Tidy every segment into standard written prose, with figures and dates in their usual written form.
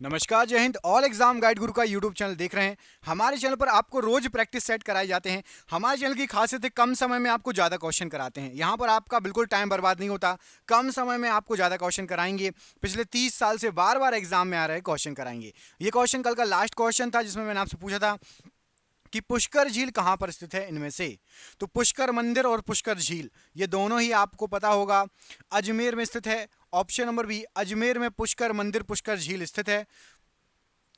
नमस्कार, जय Hind. All exam guide गुरु का यूट्यूब चैनल देख रहे हैं। हमारे चैनल पर आपको रोज प्रैक्टिस सेट कराए जाते हैं। हमारे चैनल की खासियत है कम समय में आपको ज़्यादा क्वेश्चन कराते हैं। यहाँ पर आपका बिल्कुल टाइम बर्बाद नहीं होता। कम समय में आपको ज़्यादा क्वेश्चन कराएंगे। पिछले 30 साल से बार बार एग्जाम में आ रहे क्वेश्चन कराएंगे। ये क्वेश्चन कल का लास्ट क्वेश्चन था जिसमें मैंने आपसे पूछा था कि पुष्कर झील कहाँ पर स्थित है इनमें से। तो पुष्कर मंदिर और पुष्कर झील ये दोनों ही आपको पता होगा अजमेर में स्थित है। ऑप्शन नंबर बी, अजमेर में पुष्कर मंदिर पुष्कर झील स्थित है,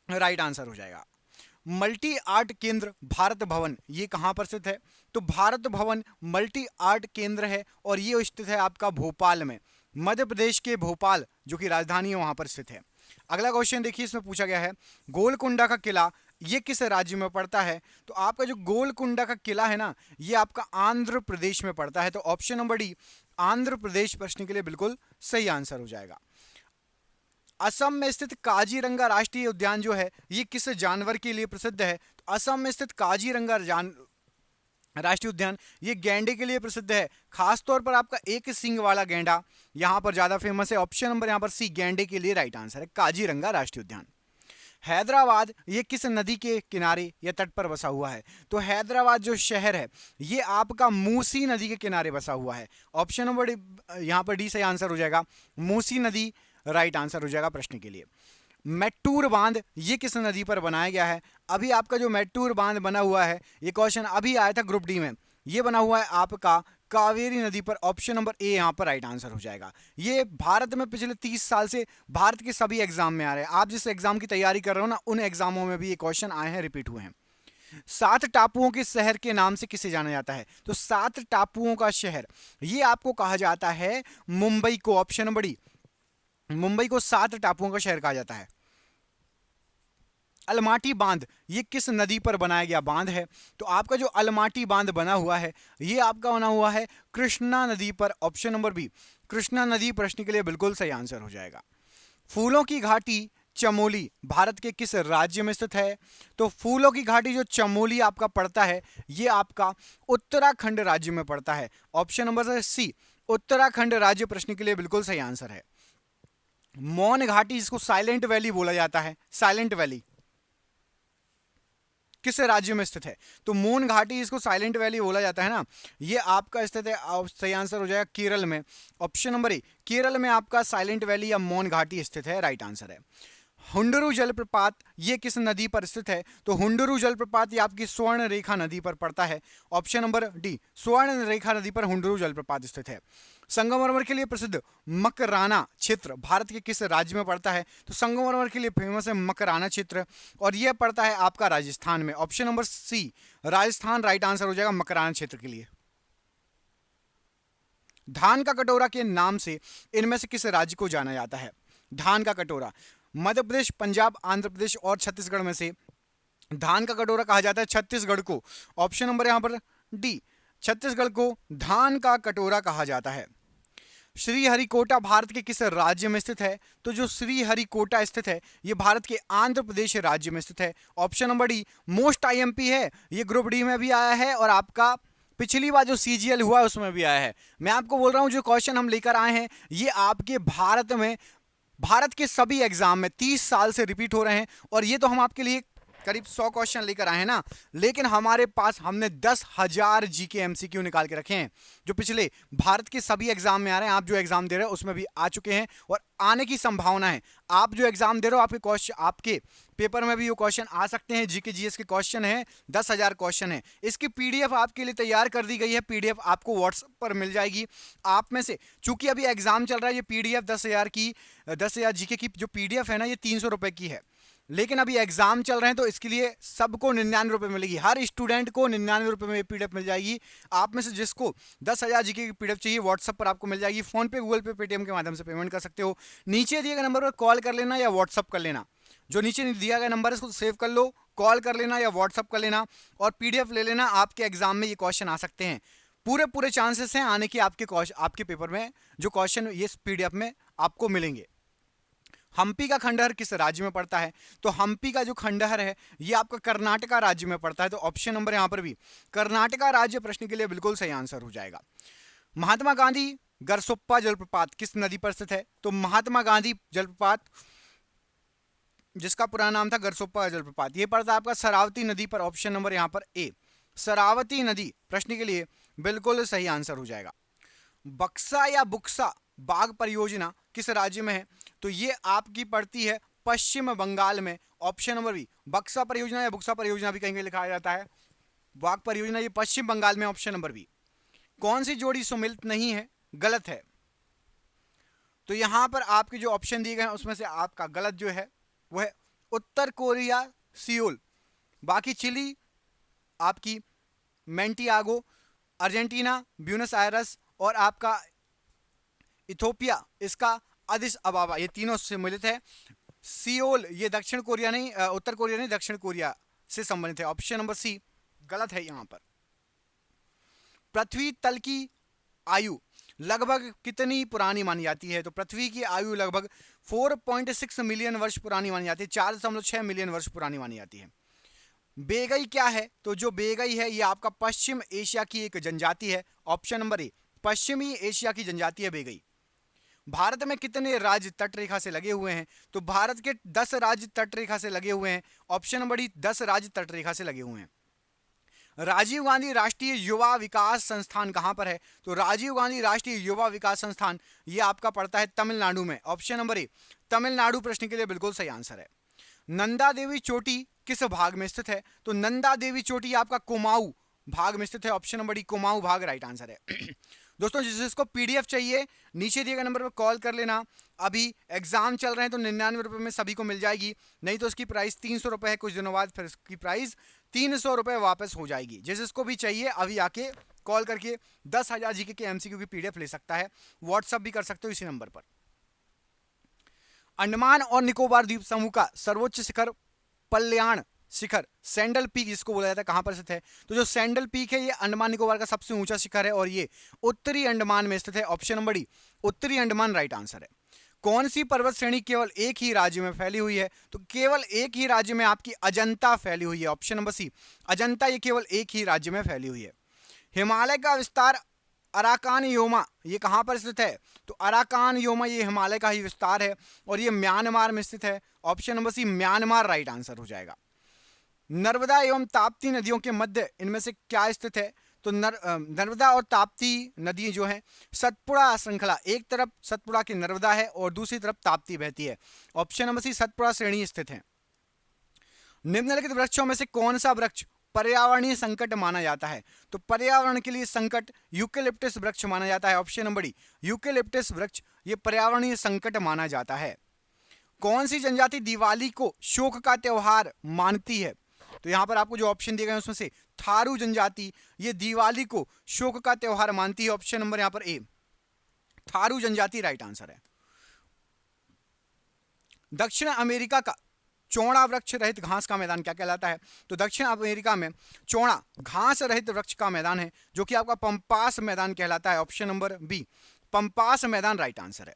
राइट आंसर हो जाएगा। मल्टी आर्ट केंद्र भारत भवन ये कहां पर स्थित है? तो भारत भवन मल्टी आर्ट केंद्र है और ये स्थित है आपका भोपाल में, मध्य प्रदेश के भोपाल जो कि राजधानी है वहां पर स्थित है। अगला क्वेश्चन देखिए, इसमें पूछा गया है गोलकुंडा का किला ये किस राज्य में पड़ता है? तो आपका जो गोलकुंडा का किला है ना, ये आपका आंध्र प्रदेश में पड़ता है। तो option number D Andhra Pradesh प्रश्न के लिए बिल्कुल सही आंसर हो जाएगा। असम में स्थित काजीरंगा राष्ट्रीय उद्यान जो है ये किस जानवर के लिए प्रसिद्ध है? तो असम में स्थित काजीरंगा राष्ट्रीय उद्यान ये गैंडे के लिए प्रसिद्ध है। खासतौर पर आपका एक सींग वाला गैंडा यहां पर ज्यादा फेमस है। ऑप्शन नंबर यहां पर सी, गैंडे के लिए राइट आंसर है काजीरंगा राष्ट्रीय उद्यान। हैदराबाद ये किस नदी के किनारे या तट पर बसा हुआ है? तो हैदराबाद जो शहर है ये आपका मूसी नदी के किनारे बसा हुआ है। ऑप्शन नंबर यहां पर डी सही आंसर हो जाएगा, मूसी नदी राइट आंसर हो जाएगा प्रश्न के लिए। मेट्टूर बांध ये किस नदी पर बनाया गया है? अभी आपका जो मेट्टूर बांध बना हुआ है ये क्वेश्चन अभी आया था ग्रुप डी में, ये बना हुआ है आपका कावेरी नदी पर। ऑप्शन नंबर ए यहां पर राइट आंसर हो जाएगा। ये भारत में पिछले 30 साल से भारत के सभी एग्जाम में आ रहे हैं। आप जिस एग्जाम की तैयारी कर रहे हो ना, उन एग्जामों में भी ये क्वेश्चन आए हैं, रिपीट हुए हैं। 7 टापुओं के शहर के नाम से किसे जाना जाता है? तो 7 टापुओं का शहर ये आपको कहा जाता है मुंबई को। ऑप्शन नंबर डी, मुंबई को 7 टापुओं का शहर कहा जाता है। अलमाटी बांध ये किस नदी पर बनाया गया बांध है? तो आपका जो अलमाटी बांध बना हुआ है ये आपका बना हुआ है कृष्णा नदी पर। ऑप्शन नंबर बी कृष्णा नदी प्रश्न के लिए बिल्कुल सही आंसर हो जाएगा। फूलों की घाटी चमोली भारत के किस राज्य में स्थित है? तो फूलों की घाटी जो चमोली आपका पड़ता है ये आपका उत्तराखंड राज्य में पड़ता है। ऑप्शन नंबर सी उत्तराखंड राज्य प्रश्न के लिए बिल्कुल सही आंसर है। मौन घाटी जिसको साइलेंट वैली बोला जाता है, साइलेंट वैली किस राज्य में स्थित है? तो मौन घाटी जिसको साइलेंट वैली बोला जाता है ना, ये आपका स्थित है, सही आंसर हो जाएगा केरल में। ऑप्शन नंबर ए केरल में आपका साइलेंट वैली या मौन घाटी स्थित है, राइट आंसर है। हुंडरू जलप्रपात ये किस नदी पर स्थित है? तो हुंडरू जलप्रपात ये आपकी स्वर्ण रेखा नदी पर पड़ता है। ऑप्शन नंबर डी स्वर्ण रेखा नदी पर हुंडरू जलप्रपात स्थित है। संगमरमर के लिए प्रसिद्ध मकराना क्षेत्र भारत के किस राज्य में पड़ता है? तो संगमरमर के लिए फेमस है मकराना क्षेत्र और यह पड़ता है आपका राजस्थान में। Option number C Rajasthan right answer हो जाएगा मकराना क्षेत्र के लिए। धान का कटोरा के नाम से इनमें से किस राज्य को जाना जाता है? धान का कटोरा मध्य प्रदेश, पंजाब, आंध्र प्रदेश और छत्तीसगढ़ में से धान का कटोरा कहा जाता है छत्तीसगढ़ को। ऑप्शन नंबर यहां पर डी छत्तीसगढ़ को धान का कटोरा कहा जाता है। श्रीहरिकोटा भारत के किस राज्य में स्थित है? तो जो श्रीहरिकोटा स्थित है ये भारत के आंध्र प्रदेश राज्य में स्थित है। Option number D most IMP है, ये ग्रुप डी में भी आया है और आपका पिछली बार जो सीजीएल हुआ उसमें भी आया है। मैं आपको बोल रहा हूं जो क्वेश्चन हम लेकर आए हैं ये आपके भारत में, भारत के सभी एग्जाम में 30 साल से रिपीट हो रहे हैं और ये तो हम आपके लिए करीब 100 क्वेश्चन लेकर आए हैं ना, लेकिन हमारे पास हमने 10,000 जीके एमसीक्यू निकाल के रखे हैं जो पिछले भारत के सभी एग्जाम में आ रहे हैं। आप जो एग्जाम दे रहे हो उसमें भी आ चुके हैं और आने की संभावना है। आप जो एग्जाम दे रहे हो आपके क्वेश्चन, आपके पेपर में भी ये क्वेश्चन आ सकते हैं। जीके जीएस के क्वेश्चन है, 10,000 क्वेश्चन है। इसकी पीडीएफ आपके लिए तैयार कर दी गई है, पीडीएफ आपको व्हाट्सएप पर मिल जाएगी। आप में से चूंकि अभी एग्जाम चल रहा है, ये पीडीएफ 10,000 जीके की जो पीडीएफ है ना ये 300 रुपए की है, लेकिन अभी एग्जाम चल रहे हैं तो इसके लिए सबको 99 रुपए मिलेगी। हर स्टूडेंट को 99 रुपए में पीडीएफ मिल जाएगी। आप में से जिसको 10,000 जीके की पीडीएफ चाहिए व्हाट्सएप पर आपको मिल जाएगी। फोन पे, गूगल पे, पेटीएम के माध्यम से पेमेंट कर सकते हो। नीचे दिए गए नंबर पर कॉल कर लेना या व्हाट्सएप कर लेना। जो नीचे दिया गया नंबर है उसको सेव कर लो, कॉल कर लेना या व्हाट्सएप कर लेना और पीडीएफ ले लेना। आपके एग्जाम में ये क्वेश्चन आ सकते हैं, पूरे चांसेस हैं आने की आपके पेपर में जो क्वेश्चन ये पीडीएफ में आपको मिलेंगे। हम्पी का खंडहर किस राज्य में पड़ता है? तो हम्पी का जो खंडहर है ये आपका कर्नाटका राज्य में पड़ता है। तो ऑप्शन नंबर यहां पर भी कर्नाटका राज्य प्रश्न के लिए बिल्कुल सही आंसर हो जाएगा। महात्मा गांधी गरसोप्पा जलप्रपात किस नदी पर स्थित है? तो महात्मा गांधी जलप्रपात जिसका पुराना नाम था गरसोप्पा जलप्रपात। ये पड़ता है आपका शरावती नदी पर, ऑप्शन नंबर यहाँ पर ए शरावती नदी प्रश्न के लिए बिल्कुल सही आंसर हो जाएगा। बक्सा या बुक्सा बाघ परियोजना किस राज्य में है? तो ये आपकी पड़ती है पश्चिम बंगाल में, ऑप्शन नंबर बी। बक्सा परियोजना या बुक्सा परियोजना भी कहीं कहीं लिखा जाता है, बाघ परियोजना ये पश्चिम बंगाल में, ऑप्शन नंबर बी। कौन सी जोड़ी सुमिलित नहीं है? गलत है। तो यहां पर आपके जो ऑप्शन दिए गए हैं उसमें से आपका गलत जो है वो है उत्तर कोरिया सियोल, बाकी चिली आपकी मैंटियागो, अर्जेंटीना ब्यूनस आयरस और आपका इथोपिया इसका अदिस अबाबा, ये तीनों सम्मिलित है। सियोल ये दक्षिण कोरिया नहीं, उत्तर कोरिया नहीं, दक्षिण कोरिया से संबंधित है, ऑप्शन नंबर सी गलत है यहां पर। पृथ्वी तल की आयु लगभग कितनी पुरानी मानी जाती है? तो पृथ्वी की आयु लगभग 4.6 मिलियन वर्ष पुरानी मानी जाती है, 4.6 मिलियन वर्ष पुरानी मानी जाती है। बेगई क्या है? तो जो बेगई है ये आपका पश्चिम एशिया की एक जनजाति है, ऑप्शन नंबर ए पश्चिमी एशिया की जनजाति है बेगई। भारत में कितने राज्य तट रेखा से लगे हुए हैं? तो भारत के 10 राज्य तट रेखा से लगे हुए हैं, ऑप्शन नंबर डी 10 राज्य तट रेखा से लगे हुए हैं। राजीव गांधी राष्ट्रीय युवा विकास संस्थान कहां पर है? तो राजीव गांधी राष्ट्रीय युवा विकास संस्थान ये आपका पड़ता है तमिलनाडु में, ऑप्शन नंबर ए तमिलनाडु प्रश्न के लिए बिल्कुल सही आंसर है। नंदा देवी चोटी किस भाग में स्थित है? तो नंदा देवी चोटी आपका कुमाऊं भाग में स्थित है, ऑप्शन नंबर डी कुमाऊं भाग राइट आंसर है। दोस्तों जिसको पीडीएफ चाहिए नीचे दिए गए नंबर पर कॉल कर लेना। अभी एग्जाम चल रहे हैं तो 99 रुपए में सभी को मिल जाएगी, नहीं तो उसकी प्राइस 300 रुपए है, कुछ दिनों बाद फिर उसकी प्राइस 300 रुपए वापस हो जाएगी। जिसको भी चाहिए अभी आके कॉल करके 10,000 जीके के एमसीक्यू की पीडीएफ ले सकता है, व्हाट्सएप भी कर सकते हो इसी नंबर पर। अंडमान और निकोबार द्वीप समूह का सर्वोच्च शिखर पल्याण शिखर सैंडल पीक जिसको बोला जाता है कहां पर स्थित है? तो जो सैंडल पीक है ये अंडमान निकोबार का सबसे ऊंचा शिखर है और ये उत्तरी अंडमान में स्थित है, ऑप्शन नंबर डी उत्तरी अंडमान राइट आंसर है। कौन सी पर्वत श्रेणी केवल एक ही राज्य में फैली हुई है? तो केवल एक ही राज्य में आपकी अजंता फैली हुई है, ऑप्शन नंबर सी अजंता ये केवल एक ही राज्य में फैली हुई है। हिमालय का विस्तार अराकान योमा ये कहां पर स्थित है? तो अराकान योमा ये हिमालय का ही विस्तार है और ये म्यांमार में स्थित है, option number C Myanmar right answer हो जाएगा। नर्मदा एवं ताप्ती नदियों के मध्य इनमें से क्या स्थित है? तो नर्मदा और ताप्ती नदी जो है सतपुड़ा श्रृंखला, एक तरफ सतपुड़ा की नर्मदा है और दूसरी तरफ ताप्ती बहती है, ऑप्शन नंबर सी सतपुड़ा श्रेणी स्थित है। निम्नलिखित वृक्षों में से कौन सा वृक्ष पर्यावरणीय संकट माना जाता है? तो पर्यावरण के लिए संकट यूकेलिप्टस वृक्ष माना जाता है, ऑप्शन नंबर डी यूकेलिप्टस वृक्ष ये पर्यावरणीय संकट माना जाता है। कौन सी जनजाति दिवाली को शोक का त्योहार मानती है? तो यहां पर आपको जो ऑप्शन दिए गए हैं उसमें से थारू जनजाति ये दिवाली को शोक का त्योहार मानती है, ऑप्शन नंबर यहां पर ए थारू जनजाति राइट आंसर है। दक्षिण अमेरिका का चौड़ा वृक्ष रहित घास का मैदान क्या कहलाता है? तो दक्षिण अमेरिका में चौड़ा घास रहित वृक्ष का मैदान है जो कि आपका पंपास मैदान कहलाता है, ऑप्शन नंबर बी पंपास मैदान राइट आंसर है।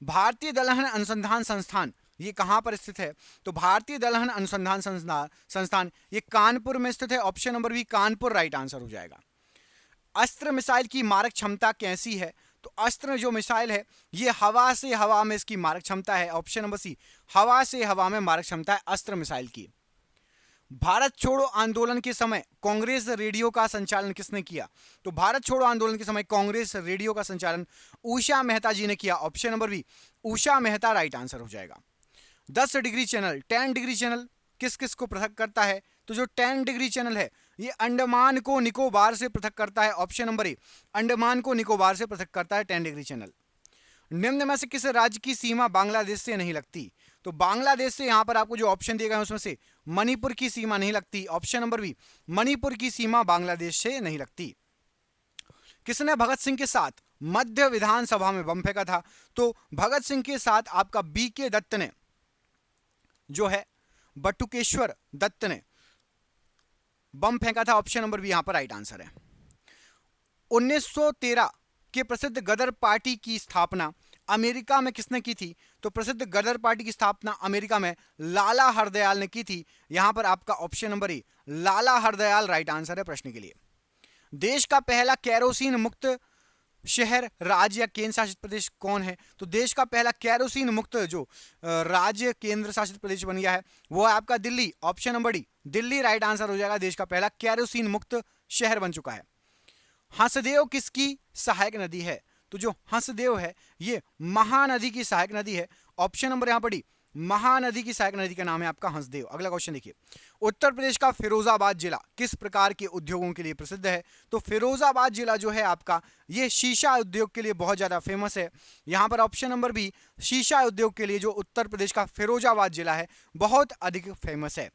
भारतीय दलहन अनुसंधान संस्थान ये कहां पर स्थित है? तो भारतीय दलहन अनुसंधान संस्थान ये कानपुर में स्थित है, option number B Kanpur right answer हो जाएगा। अस्त्र मिसाइल की मारक क्षमता कैसी है? तो अस्त्र जो मिसाइल है ये हवा से हवा में इसकी मारक क्षमता है, ऑप्शन नंबर सी हवा से हवा में मारक क्षमता है अस्त्र मिसाइल की। भारत छोड़ो आंदोलन के समय कांग्रेस रेडियो का संचालन किसने किया? तो भारत छोड़ो आंदोलन के समय कांग्रेस रेडियो का संचालन उषा मेहता जी ने किया, option number B Usha Mehta right answer हो जाएगा। 10 डिग्री चैनल 10 डिग्री चैनल किस किस को पृथक करता है? तो जो 10 डिग्री चैनल है ये अंडमान को निकोबार से पृथक करता है, ऑप्शन नंबर ए अंडमान को निकोबार से पृथक करता है 10 डिग्री चैनल। निम्न में से किस राज्य की सीमा बांग्लादेश से नहीं लगती? तो बांग्लादेश से यहां पर आपको जो ऑप्शन दिए गए हैं उसमें से मणिपुर की सीमा नहीं लगती, ऑप्शन नंबर बी मणिपुर की सीमा बांग्लादेश से नहीं लगती। किसने भगत सिंह के साथ मध्य विधानसभा में बम फेंका था? तो भगत सिंह के साथ आपका बीके दत्त ने जो है बटुकेश्वर दत्त ने बम फेंका था, ऑप्शन नंबर बी यहां पर राइट आंसर है। 1913 के प्रसिद्ध गदर पार्टी की स्थापना अमेरिका में किसने की थी? तो प्रसिद्ध गदर पार्टी की स्थापना अमेरिका में लाला हरदयाल ने की थी, यहां पर आपका option number A Lala Hardayal right answer है प्रश्न के लिए। देश का पहला केरोसिन मुक्त शहर, राज्य या केंद्र शासित प्रदेश कौन है? तो देश का पहला केरोसिन मुक्त जो राज्य केंद्र शासित प्रदेश बन गया है वो है आपका Delhi. Option number D, Delhi right answer हो जाएगा। देश का पहला केरोसिन मुक्त शहर बन चुका है। हंसदेव किसकी सहायक नदी है? तो जो हंसदेव है ये महानदी की सहायक नदी है। ऑप्शन नंबर यहां पर डी, महानदी की सहायक नदी का नाम है आपका हंसदेव। अगला क्वेश्चन देखिए, उत्तर प्रदेश का फिरोजाबाद जिला किस प्रकार के उद्योगों के लिए प्रसिद्ध है? तो फिरोजाबाद जिला जो है आपका ये शीशा उद्योग के लिए बहुत ज्यादा फेमस है। यहां पर ऑप्शन नंबर बी, शीशा उद्योग के लिए जो उत्तर प्रदेश का फिरोजाबाद जिला है बहुत अधिक फेमस है।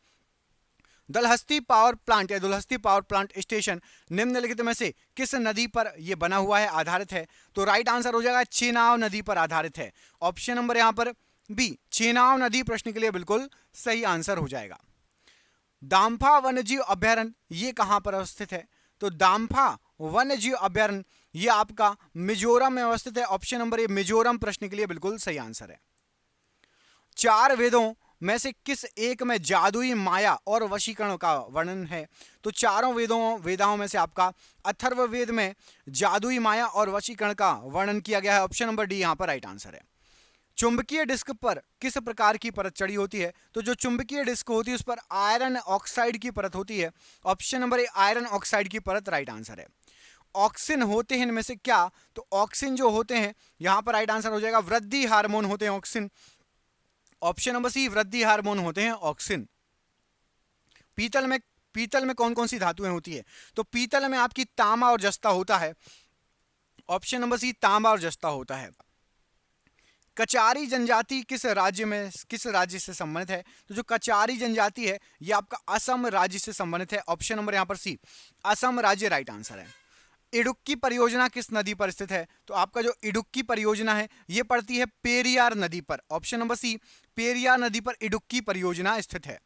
दलहस्ती पावर प्लांट या दुलहस्ती पावर प्लांट स्टेशन निम्नलिखित में से किस नदी पर यह बना हुआ है, आधारित है? तो राइट आंसर हो जाएगा चेनाब नदी पर आधारित है। ऑप्शन नंबर यहां पर बी, चेनाब नदी प्रश्न के लिए बिल्कुल सही आंसर हो जाएगा। दाम्फा वन्यजीव अभ्यारण्य ये कहां पर अवस्थित है? तो दाम्फा वन्यजीव अभ्यारण्य ये आपका मिजोरम में अवस्थित है। ऑप्शन नंबर ए, मिजोरम प्रश्न के लिए बिल्कुल सही आंसर है। चार वेदों में से किस एक में जादुई माया और वशीकरण का वर्णन है? तो चारों वेदाओं में से आपका अथर्ववेद में जादुई माया और वशीकरण का वर्णन किया गया है। ऑप्शन नंबर डी यहां पर राइट आंसर है। चुंबकीय डिस्क पर किस प्रकार की परत चढ़ी होती है? तो जो चुंबकीय डिस्क होती है उस पर आयरन ऑक्साइड की परत होती है। Option number A, iron oxide की परत राइट आंसर है। ऑक्सिन होते हैं इनमें से क्या? तो ऑक्सिन जो होते हैं यहां पर राइट आंसर हो जाएगा वृद्धि हार्मोन होते हैं ऑक्सिन। ऑप्शन नंबर सी, वृद्धि हार्मोन होते हैं ऑक्सिन। पीतल में कौन कौन सी धातुएं होती है? तो पीतल में आपकी तांबा और जस्ता होता है। ऑप्शन नंबर सी, तांबा और जस्ता होता है। कचारी जनजाति किस राज्य से संबंधित है? तो जो कचारी जनजाति है ये आपका असम राज्य से संबंधित है। ऑप्शन नंबर यहां पर सी, असम राज्य राइट आंसर है। इडुक्की परियोजना किस नदी पर स्थित है? तो आपका जो इडुक्की परियोजना है ये पड़ती है पेरियार नदी पर। ऑप्शन नंबर सी, पेरियार नदी पर इडुक्की परियोजना स्थित है।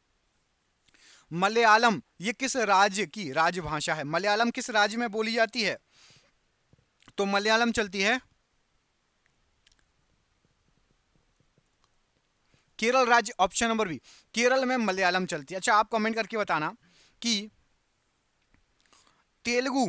मलयालम ये किस राज्य की राजभाषा है? मलयालम किस राज्य में बोली जाती है? तो मलयालम चलती है केरल राज्य। ऑप्शन नंबर बी, केरल में मलयालम चलती है। अच्छा, आप कमेंट करके बताना कि तेलुगु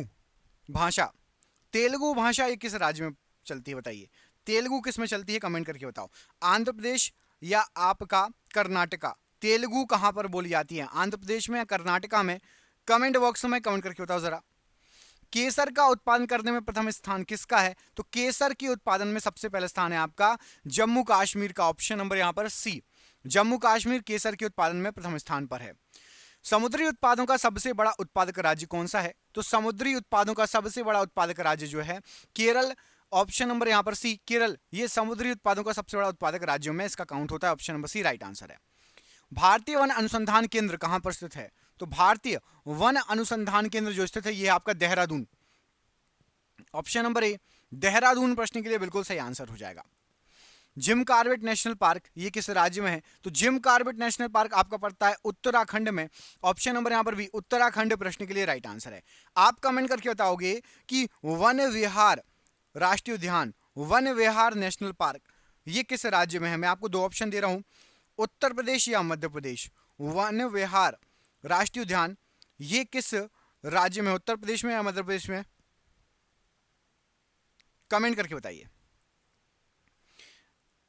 भाषा ये किस राज्य में चलती है? बताइए, तेलुगु किस में चलती है? कमेंट करके बताओ। आंध्र प्रदेश या आपका कर्नाटका? तेलुगु कहां पर बोली जाती है, आंध्र प्रदेश में या कर्नाटका में? कमेंट बॉक्स में कमेंट करके बताओ जरा। केसर का उत्पादन करने में प्रथम स्थान किसका है? तो केसर के उत्पादन में सबसे पहला स्थान है आपका जम्मू कश्मीर का। ऑप्शन नंबर यहां पर सी, जम्मू कश्मीर केसर के उत्पादन में प्रथम स्थान पर है। समुद्री उत्पादों का सबसे बड़ा उत्पादक राज्य कौन सा है? तो समुद्री उत्पादों का सबसे बड़ा उत्पादक राज्य जो है केरल। ऑप्शन नंबर यहां पर सी, केरल ये समुद्री उत्पादों का सबसे बड़ा उत्पादक राज्यों में इसका काउंट होता है। Option number C right answer है। भारतीय वन अनुसंधान केंद्र कहां पर स्थित है? तो भारतीय वन अनुसंधान केंद्र जो स्थित है ये आपका Dehradun. Option number A, Dehradun प्रश्न के लिए बिल्कुल सही आंसर हो जाएगा। जिम कॉर्बेट नेशनल पार्क ये किस राज्य में है? तो जिम कॉर्बेट नेशनल पार्क आपका पड़ता है उत्तराखंड में। ऑप्शन नंबर यहां पर भी उत्तराखंड प्रश्न के लिए राइट आंसर है। आप कमेंट करके बताओगे कि वन विहार राष्ट्रीय उद्यान, वन विहार नेशनल पार्क ये किस राज्य में है? मैं आपको दो ऑप्शन दे रहा हूं, उत्तर प्रदेश या मध्य प्रदेश। वन विहार राष्ट्रीय उद्यान ये किस राज्य में, उत्तर प्रदेश में या मध्य प्रदेश में? कमेंट करके बताइए।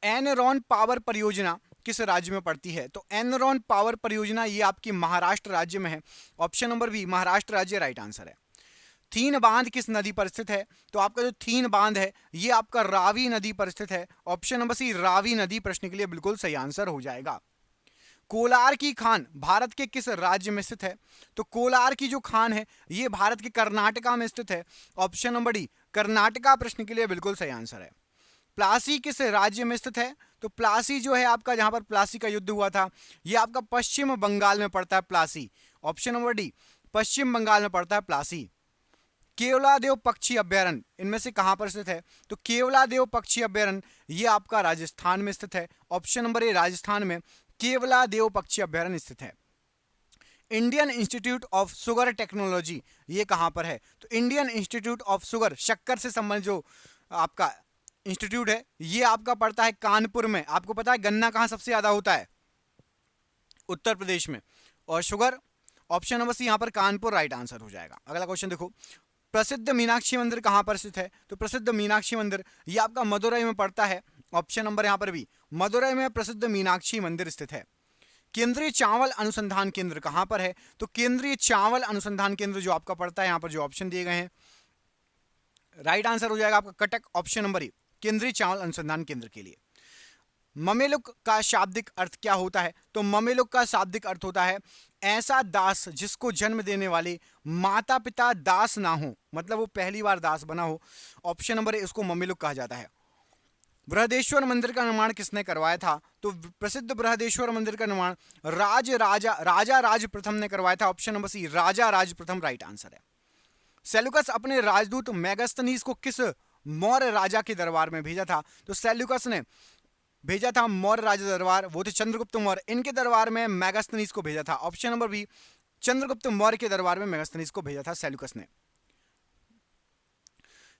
एनरॉन पावर परियोजना किस राज्य में पड़ती है? तो एनरॉन पावर परियोजना ये आपकी महाराष्ट्र राज्य में है। ऑप्शन नंबर बी, महाराष्ट्र राज्य राइट आंसर है। थीन बांध किस नदी पर स्थित है? तो आपका जो थीन बांध है ये आपका रावी नदी पर स्थित है। ऑप्शन नंबर सी, रावी नदी प्रश्न के लिए बिल्कुल सही आंसर हो जाएगा। कोलार की खान भारत के किस राज्य में स्थित है? तो कोलार की जो खान है ये भारत के कर्नाटका में स्थित है। ऑप्शन नंबर डी, कर्नाटका प्रश्न के लिए बिल्कुल सही आंसर है। प्लासी किस राज्य में स्थित है? तो प्लासी जो है आपका, जहां पर प्लासी का युद्ध हुआ था ये आपका पश्चिम बंगाल में पड़ता है प्लासी। ऑप्शन नंबर डी, पश्चिम बंगाल में पड़ता है प्लासी। केवलादेव पक्षी अभ्यारण्य इनमें से कहां पर स्थित है? तो केवलादेव पक्षी अभ्यारण्य ये आपका राजस्थान में स्थित है। ऑप्शन नंबर ए, राजस्थान में केवलादेव पक्षी अभ्यारण्य स्थित है। Indian institute of sugar technology ये कहां पर है? तो इंडियन इंस्टीट्यूट ऑफ शुगर, शक्कर से संबंधित जो आपका इंस्टीट्यूट है ये आपका पड़ता है कानपुर में। आपको पता है गन्ना कहां सबसे ज्यादा होता है? उत्तर प्रदेश में। और शुगर, ऑप्शन नंबर सी यहां पर कानपुर राइट आंसर हो जाएगा। अगला क्वेश्चन देखो, प्रसिद्ध मीनाक्षी मंदिर कहां पर स्थित है? तो प्रसिद्ध मीनाक्षी मंदिर ये आपका मदुरई में पड़ता है। ऑप्शन नंबर यहां पर भी मदुरई में प्रसिद्ध मीनाक्षी मंदिर स्थित है। केंद्रीय चावल अनुसंधान केंद्र कहां पर है? तो केंद्रीय चावल अनुसंधान केंद्र जो आपका पड़ता है, यहां पर जो ऑप्शन दिए गए हैं, राइट आंसर हो जाएगा आपका कटक, ऑप्शन नंबर ए, केंद्रीय चावल अनुसंधान केंद्र के लिए। ममेलुक का शाब्दिक अर्थ क्या होता है? तो ममेलुक का शाब्दिक अर्थ होता है ऐसा दास जिसको जन्म देने वाले माता पिता दास ना हो, मतलब वो पहली बार दास बना हो। ऑप्शन नंबर ए, उसको ममेलुक कहा जाता है। बृहदेश्वर मंदिर का निर्माण किसने करवाया था? तो प्रसिद्ध बृहदेश्वर मंदिर का निर्माण राजा राज प्रथम ने करवाया था। ऑप्शन नंबर सी, राजा राज प्रथम राइट आंसर है। सेल्यूकस अपने राजदूत मेगास्थनीज को किस मौर्य राजा के दरबार में भेजा था? तो सेल्यूकस ने भेजा था मौर्य राजा दरबार, वो थे चंद्रगुप्त मौर्य, इनके दरबार में मेगास्थनीज को भेजा था। Option number B, Chandragupta Maurya के दरबार में मेगास्थनीज को भेजा था सेल्यूकस ने।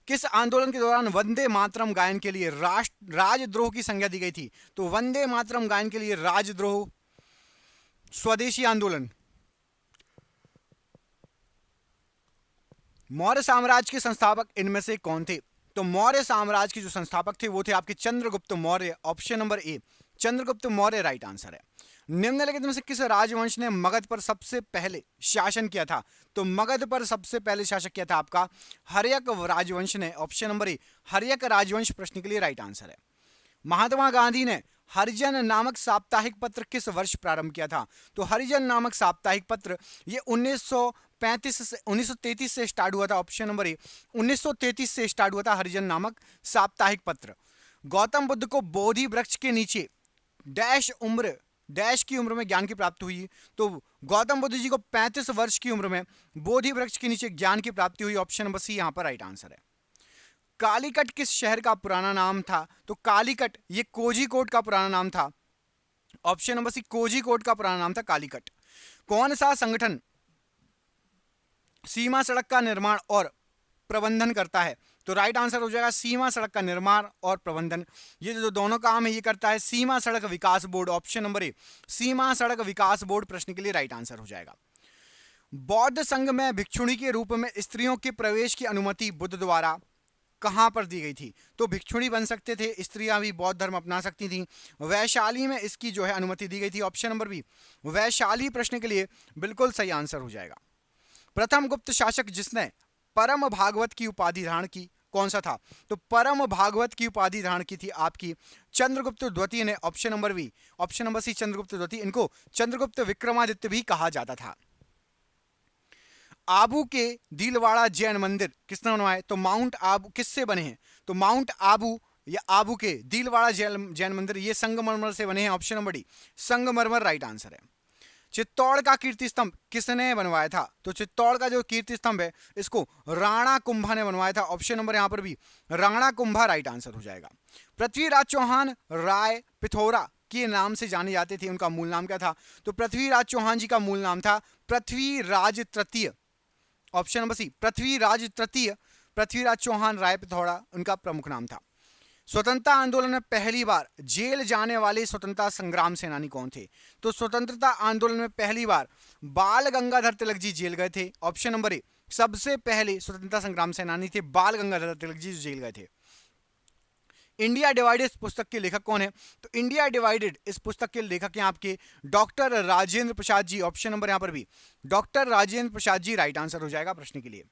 किस आंदोलन के दौरान वंदे मातरम गायन के लिए राजद्रोह की संज्ञा दी गई थी? तो वंदे मातरम गायन के लिए राजद्रोह, स्वदेशी आंदोलन। मौर्य साम्राज्य के संस्थापक इनमें से कौन थे? तो मौर्य साम्राज्य के जो संस्थापक थे वो थे आपके Chandragupta Maurya, option number A, Chandragupta Maurya right answer है। निम्नलिखित में से किस राजवंश ने मगध पर सबसे पहले शासन किया था? तो मगध पर सबसे पहले शासक किया था आपका हर्यक राजवंश ने, ऑप्शन नंबर ए, हर्यक राजवंश प्रश्न के लिए राइट आंसर है। महात्मा गांधी ने हरिजन नामक साप्ताहिक पत्र किस वर्ष प्रारंभ किया था? तो हरिजन नामक साप्ताहिक पत्र ये 1933 से स्टार्ट हुआ था। ऑप्शन नंबर ए, 1933 से स्टार्ट हुआ था हरिजन नामक साप्ताहिक पत्र। गौतम बुद्ध को बोधि वृक्ष के नीचे डैश की उम्र में ज्ञान की प्राप्ति हुई? तो गौतम बुद्ध जी को 35 वर्ष की उम्र में बोधि वृक्ष के नीचे ज्ञान की प्राप्ति हुई। ऑप्शन नंबर सी यहां पर राइट आंसर है। कालीकट किस शहर का पुराना नाम था? तो कालीकट ये कोझिकोड का पुराना नाम था। ऑप्शन नंबर सी, कोझिकोड का पुराना नाम था कालीकट। कौन सा संगठन सीमा सड़क का निर्माण और प्रबंधन करता है? तो राइट आंसर हो जाएगा सीमा सड़क का निर्माण और प्रबंधन, ये जो दोनों काम है ये करता है सीमा सड़क विकास बोर्ड। ऑप्शन नंबर ए, सीमा सड़क विकास बोर्ड प्रश्न के लिए राइट आंसर हो जाएगा। बौद्ध संघ में भिक्षुणी के रूप में स्त्रियों के प्रवेश की अनुमति बुद्ध द्वारा कहां पर दी गई थी? तो भिक्षुणी बन सकते थे, स्त्रियां भी बौद्ध धर्म अपना सकती थी। वैशाली में इसकी जो है अनुमति दी गई थी। ऑप्शन नंबर बी, वैशाली प्रश्न के लिए बिल्कुल सही आंसर हो जाएगा। प्रथम गुप्त शासक जिसने परम भागवत की उपाधि धारण की कौन सा था? तो परम भागवत की उपाधि धारण की थी आपकी चंद्रगुप्त द्वितीय ने। Option number B, option number C, Chandragupta द्वितीय, इनको चंद्रगुप्त विक्रमादित्य भी कहा जाता था। आबू के दिलवाड़ा जैन मंदिर किसने बनवाए? तो माउंट आबू किससे बने हैं? तो माउंट आबू या आबू के दिलवाड़ा जैन मंदिर ये संगमरमर से बने हैं। ऑप्शन नंबर डी, संगमरमर राइट आंसर है। चित्तौड़ का कीर्ति स्तंभ किसने बनवाया था? तो चित्तौड़ का जो कीर्ति स्तंभ है इसको राणा कुंभा ने बनवाया था। ऑप्शन नंबर यहां पर भी राणा कुंभा राइट आंसर हो जाएगा। पृथ्वीराज चौहान राय पिथौरा के नाम से जाने जाते थे, उनका मूल नाम क्या था? तो पृथ्वीराज चौहान जी का मूल नाम था पृथ्वीराज तृतीय। ऑप्शन नंबर सी, पृथ्वीराज तृतीय, पृथ्वीराज चौहान राय पिथौरा उनका प्रमुख नाम था। स्वतंत्रता आंदोलन में पहली बार जेल जाने वाले स्वतंत्रता संग्राम सेनानी कौन थे? तो स्वतंत्रता आंदोलन में पहली बार बाल गंगाधर तिलक जी जेल गए थे। ऑप्शन नंबर ए, सबसे पहले स्वतंत्रता संग्राम सेनानी थे बाल गंगाधर तिलक जी जेल गए थे। इंडिया डिवाइडेड इस पुस्तक के लेखक कौन है? तो इंडिया डिवाइडेड इस पुस्तक के लेखक हैं आपके doctor Rajendra Prasad ji. Option number यहां पर भी doctor Rajendra Prasad ji right answer हो जाएगा प्रश्न के लिए।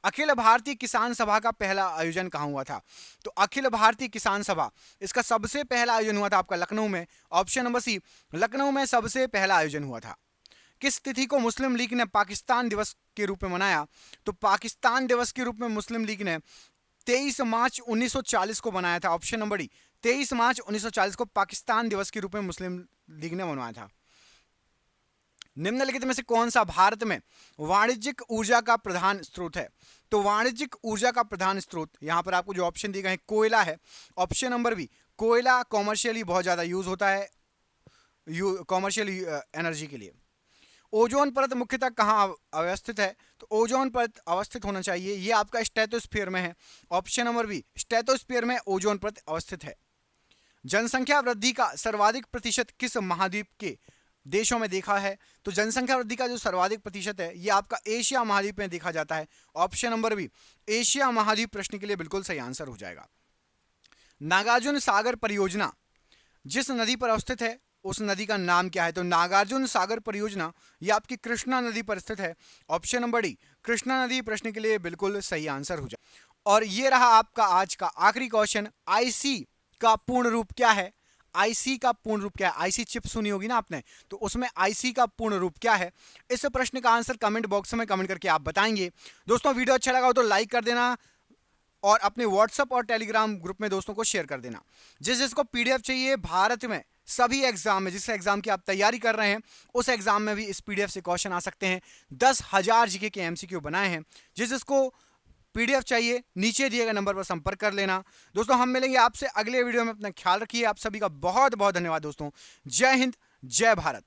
अखिल भारतीय किसान सभा का पहला आयोजन कहां हुआ था? तो अखिल भारतीय किसान सभा इसका सबसे पहला आयोजन हुआ था आपका लखनऊ में। ऑप्शन नंबर सी, लखनऊ में सबसे पहला आयोजन हुआ था। किस तिथि को मुस्लिम लीग ने पाकिस्तान दिवस के रूप में मनाया? तो पाकिस्तान दिवस के रूप में मुस्लिम लीग ने 23 मार्च 1940 को बनाया था। ऑप्शन नंबर डी, 23 मार्च 1940 को पाकिस्तान दिवस के रूप में मुस्लिम लीग ने मनवाया था। निम्नलिखित में से कौन सा भारत में वाणिज्यिक ऊर्जा का प्रधान स्रोत है? तो वाणिज्यिक ऊर्जा का प्रधान स्रोत यहां पर आपको जो ऑप्शन दिए गए हैं कोयला है। ऑप्शन नंबर बी, कोयला कॉमर्शियली बहुत ज्यादा यूज होता है कॉमर्शियल एनर्जी के लिए। ओजोन परत मुख्यतः कहां अवस्थित है? तो ओजोन परत अवस्थित होना चाहिए, ये आपका स्ट्रेटोस्फीयर में है। ऑप्शन नंबर बी, स्ट्रेटोस्फीयर में ओजोन परत अवस्थित है। जनसंख्या वृद्धि का सर्वाधिक प्रतिशत किस महाद्वीप के देशों में देखा है तो जनसंख्या वृद्धि का जो सर्वाधिक प्रतिशत है ये आपका एशिया महाद्वीप में देखा जाता है। ऑप्शन नंबर बी, एशिया महाद्वीप प्रश्न के लिए बिल्कुल सही आंसर हो जाएगा। नागार्जुन सागर परियोजना जिस नदी पर अवस्थित है उस नदी का नाम क्या है? तो नागार्जुन सागर परियोजना ये आपकी कृष्णा नदी पर स्थित है। ऑप्शन नंबर डी, कृष्णा नदी प्रश्न के लिए बिल्कुल सही आंसर हो जाए। और ये रहा आपका आज का आखिरी क्वेश्चन, आईसी का पूर्ण रूप क्या है? आईसी का पूर्ण रूप क्या है? आईसी चिप सुनी होगी ना आपने, तो उसमें आईसी का पूर्ण रूप क्या है? इस प्रश्न का आंसर कमेंट बॉक्स में कमेंट करके आप बताएंगे। दोस्तों वीडियो अच्छा लगा हो तो लाइक कर देना और अपने व्हाट्सएप और टेलीग्राम ग्रुप में दोस्तों को शेयर कर देना। जिसको पीडीएफ चाहिए भारत में सभी एग्जाम में, जिस एग्जाम की आप तैयारी कर रहे हैं उस एग्जाम में भी इस पीडीएफ से क्वेश्चन आ सकते हैं। 10,000 जीके के एमसीक्यू बनाए हैं। जिसको पीडीएफ चाहिए नीचे दिए गए नंबर पर संपर्क कर लेना। दोस्तों हम मिलेंगे आपसे अगले वीडियो में। अपना ख्याल रखिए। आप सभी का बहुत बहुत धन्यवाद दोस्तों। जय हिंद, जय भारत।